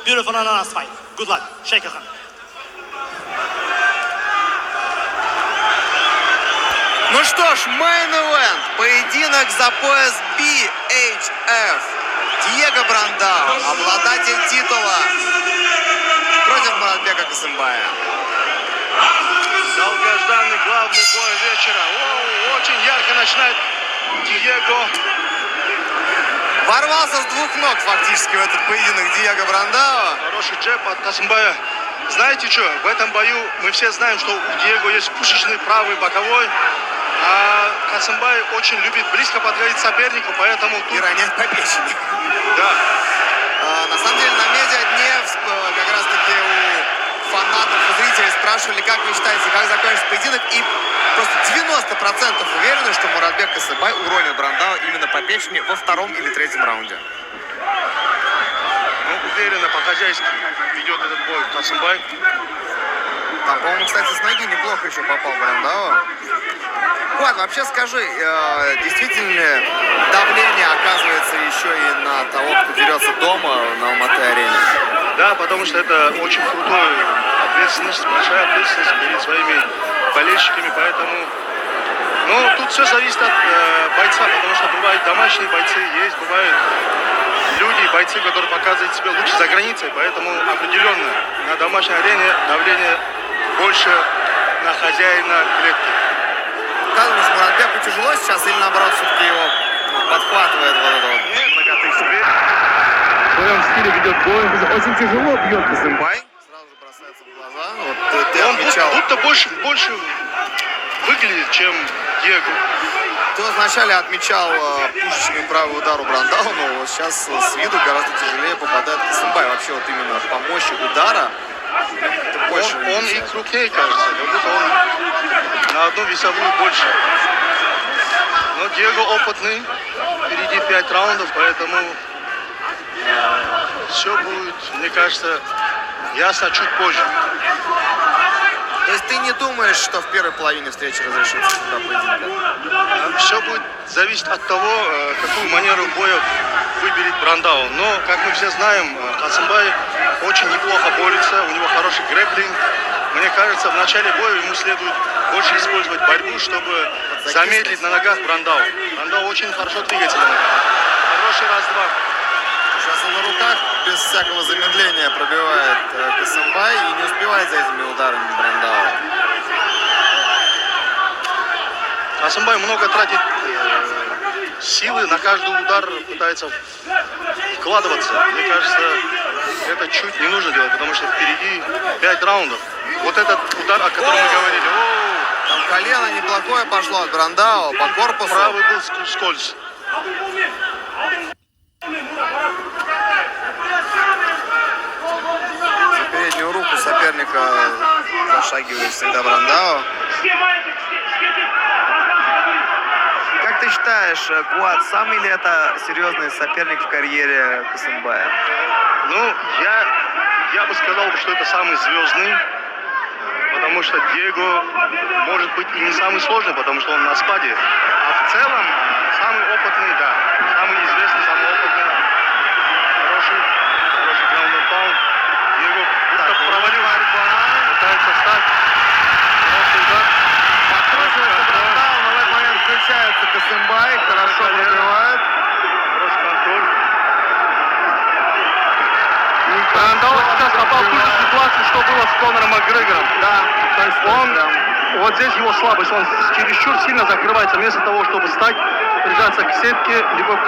Beautiful ananas fight. Good luck. Shake your hand. Ну что ж, мейн-эвент. Поединок за пояс BHF. Диего Брандау, обладатель титула, против Муратбека Касымбая. Долгожданный главный бой вечера. Очень ярко начинает Диего. Ворвался с двух ног фактически в этот поединок Диего Брандау. Хороший джеб от Касымбая. Знаете что, в этом бою мы все знаем, что у Диего есть пушечный правый боковой. А Касымбай очень любит близко подходить к сопернику, поэтому тут... И ронять по печени. Да. На самом деле на медиа-дне как раз таки у фанатов и зрителей спрашивали, как вы считаете, как закончится поединок, и просто 90% уверены, что Муратбек Касымбай уронит Брандау именно по печени во втором или третьем раунде. Ну, уверенно, по-хозяйски ведет этот бой Касымбай. Там, по-моему, кстати, с ноги неплохо еще попал Брандау. Влад, вообще скажи, действительно ли давление оказывается еще и на того, кто дерется дома на Алматы-арене? Да, потому что это очень крутая ответственность, большая ответственность перед своими болельщиками, поэтому... Но тут все зависит от бойца, потому что бывают домашние бойцы, есть, бывают люди, бойцы, которые показывают себя лучше за границей, поэтому определенно на домашней арене давление больше на хозяина клетки. Как думаешь, Муратбеку тяжело сейчас или наоборот все-таки его подхватывает вот это вот многотысячный? В своем стиле ведет бой, очень тяжело бьет Касымбай. Сразу же бросается в глаза. Вот ты отмечал. Он будто больше выглядит, чем Диего. Ты вот вначале отмечал пушечный правый удар у Брандау, но вот сейчас с виду гораздо тяжелее попадает Касымбай. Вообще вот именно по мощи удара. Он и крупнее, кажется, как будто он на одну весовую больше. Но Диего опытный, впереди 5 раундов, поэтому все будет, мне кажется, ясно чуть позже. То есть ты не думаешь, что в первой половине встречи разрешится сюда поединка? Все будет зависеть от того, какую манеру боя выберет Брандау. Но, как мы все знаем, Касымбай очень неплохо борется, у него хороший грэпплинг. Мне кажется, в начале боя ему следует больше использовать борьбу, чтобы замедлить на ногах Брандау. Брандау очень хорошо двигается на ногах. Хороший раз-два. Сейчас он на руках без всякого замедления пробивает Касымбай и не успевает за этими ударами Брандау. Касымбай много тратит силы, на каждый удар пытается вкладываться. Мне кажется, это чуть не нужно делать, потому что впереди 5 раундов. Вот этот удар, о котором мы говорили. Там колено неплохое пошло от Брандау по корпусу. Правый был скользь. За переднюю руку соперника зашагивает всегда Брандау. Как ты считаешь, Куат, самый ли это серьезный соперник в карьере Касымбая? Ну, я бы сказал, что это самый звездный, потому что Диего может быть и не самый сложный, потому что он на спаде. А в целом самый опытный, да, самый известный, самый опытный, хороший ground and pound. Диего будто провалил, пытается встать. Хороший удар. Подкручивается Брандау, но в этот момент включается Касымбай, хорошо пробивает. Хороший контроль. Брандау сейчас попал в ту же ситуацию, что было с Конором Макгрегором. Да, то есть Вот здесь его слабость, он чересчур сильно закрывается, вместо того, чтобы встать, прижаться к сетке, либо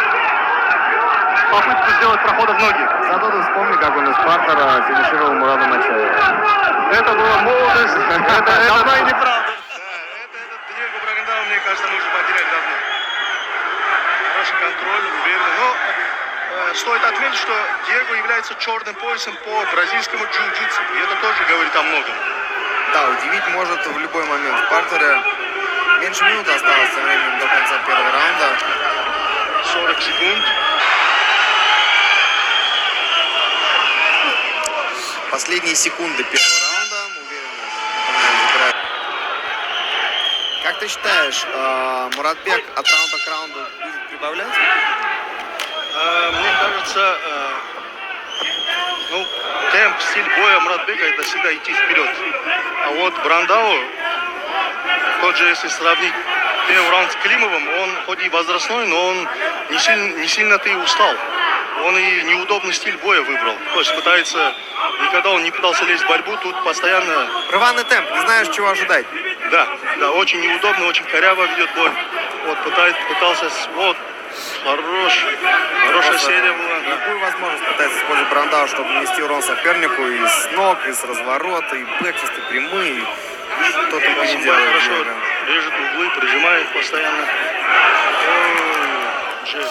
попытку сделать прохода в ноги. Зато ты вспомни, как он из партера финишировал Мурада Мачаева. Это была молодость, это давно и неправда. Да, этот Диего Брандау, мне кажется, мы уже потеряли давно. Хороший контроль, уверенный. Но стоит отметить, что Диего является черным поясом по бразильскому джиу-джитсу. И это тоже говорит о многом. Да, удивить может в любой момент. В партере меньше минуты осталось со временем до конца первого раунда. 40 секунд. Последние секунды первого раунда. Уверенно. Как ты считаешь, Муратбек от раунда к раунду будет прибавлять? Мне кажется, Ну, темп, стиль боя Муратбека — это всегда идти вперед. А вот Брандау, тот же, если сравнить первый раунд с Климовым, он хоть и возрастной, но он не сильно-то и устал. Он и неудобный стиль боя выбрал. То есть пытается, никогда он не пытался лезть в борьбу, тут постоянно... Рваный темп, не знаешь, чего ожидать. Да, очень неудобно, очень коряво ведет бой. Вот пытался, вот, хорошая серия была. Да. Какую возможность пытается использовать Брандау, чтобы нанести урон сопернику и с ног, и с разворота, и бэкфист, и прямые. Что только не делает. Хорошо режет углы, прижимает постоянно. Ой, джеб.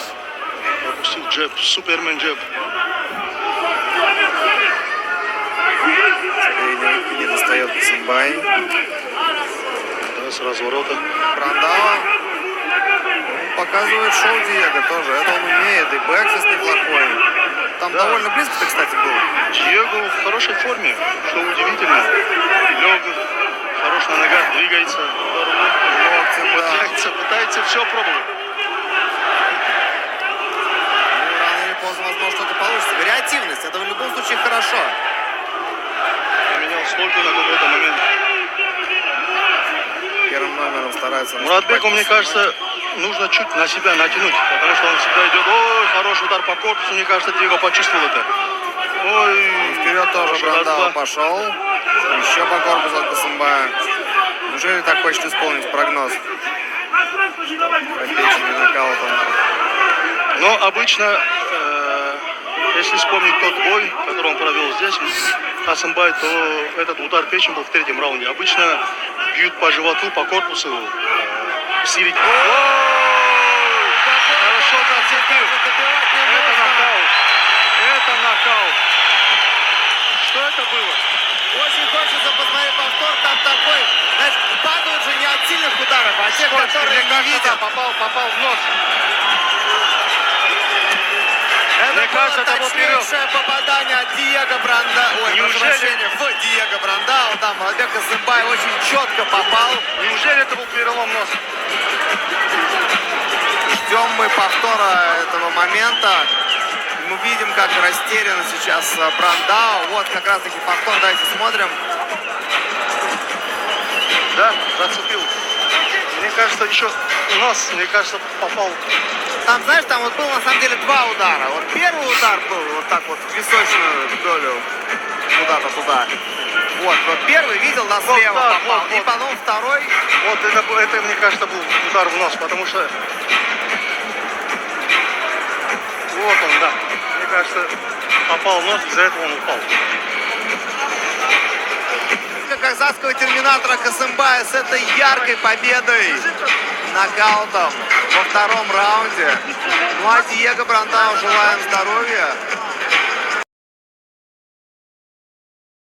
Пропустил джеб, супермен джеб. Не достает Касымбай. Да, с разворота. Брандау показывает шоу Диего тоже. Это он умеет. И бэкфист неплохой. Там Да. довольно близко, кстати, был. Диего в хорошей форме, что удивительно. Лег, хорош на ногах, двигается. Локтем, да. Пытается все пробовать. Ну, рано или поздно, возможно, что-то получится. Вариативность. Это в любом случае хорошо. Поменял стойку на какой-то момент. Первым номером старается... Муратбеку, мне кажется, нужно чуть на себя натянуть, потому что он всегда идет. Ой, хороший удар по корпусу, мне кажется, Диего почувствовал это. Ой, Вперед тоже хороший Брандау раз-два. пошел. Еще по корпусу от Касымбая. Неужели так хочет исполнить прогноз? Пропеченный нокаутом. Но обычно, если вспомнить тот бой, который он провел здесь, Касымбай, то этот удар печень был в третьем раунде. Обычно бьют по животу, по корпусу, силить. Хорошо зацепил. Это нокаут. Это нокаут. Что это было? Очень хочется посмотреть повтор. Там такой, знаешь, падают же не от сильных ударов, а тех, которые Мне не кажется, видят. попал в нос. Это Мне кажется, это был перелом. точнейшее попадание от Диего Брандау. Ой, Неужели? прошу прощения, в Диего Брандау. Там Муратбек Касымбай очень четко попал. Неужели это был перелом носа? Ждем мы повтора этого момента. Мы видим, как растерян сейчас Брандау. Вот как раз таки повтор. Давайте смотрим. Да, зацепил. Мне кажется, еще нос, мне кажется, попал. Там, знаешь, там вот было на самом деле два удара. Вот первый удар был вот так вот в височную долю куда-то туда. Вот первый видел, да, слева Вот так, попал. вот. И потом второй. Вот это, мне кажется, был удар в нос, потому что... Вот он, да. Мне кажется, попал в нос, из-за этого он упал. Казахского терминатора Касымбая с этой яркой победой, нокаутом во втором раунде. Ну а Диего Брандау желаем здоровья.